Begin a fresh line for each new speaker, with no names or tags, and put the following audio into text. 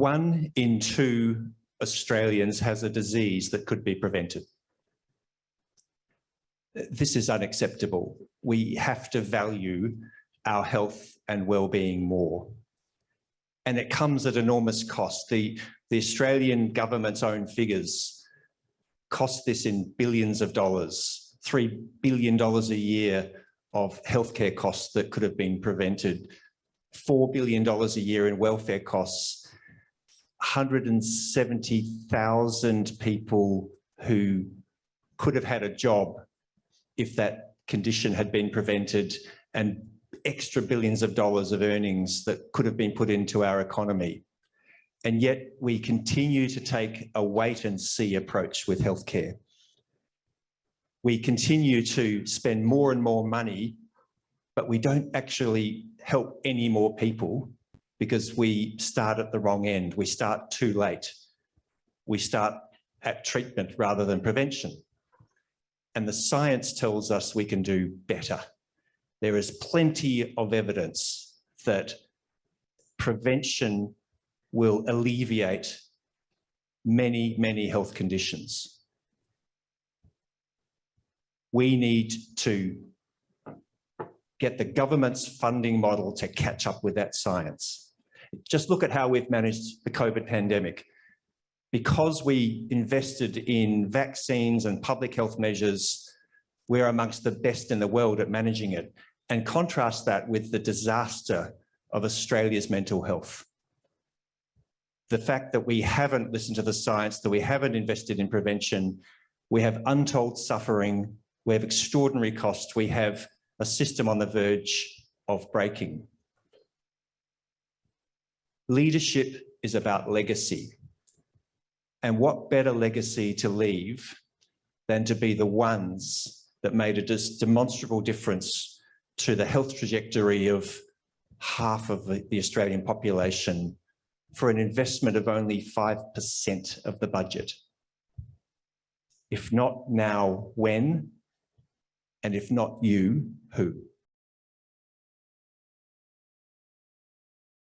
1 in 2 Australians has a disease that could be prevented. This is unacceptable. We have to value our health and well-being more. And it comes at enormous cost. The Australian government's own figures cost this in billions of dollars, $3 billion a year of healthcare costs that could have been prevented, $4 billion a year in welfare costs, 170,000 people who could have had a job if that condition had been prevented, and extra billions of dollars of earnings that could have been put into our economy. And yet we continue to take a wait and see approach with healthcare. We continue to spend more and more money, but we don't actually help any more people because we start at the wrong end. We start too late. We start at treatment rather than prevention. And the science tells us we can do better. There is plenty of evidence that prevention will alleviate many, many health conditions. We need to get the government's funding model to catch up with that science. Just look at how we've managed the COVID pandemic. Because we invested in vaccines and public health measures, we're amongst the best in the world at managing it. And contrast that with the disaster of Australia's mental health. The fact that we haven't listened to the science, that we haven't invested in prevention, we have untold suffering, we have extraordinary costs, we have a system on the verge of breaking. Leadership is about legacy. And what better legacy to leave than to be the ones that made a demonstrable difference to the health trajectory of half of the Australian population for an investment of only 5% of the budget. If not now, when? And if not you, who?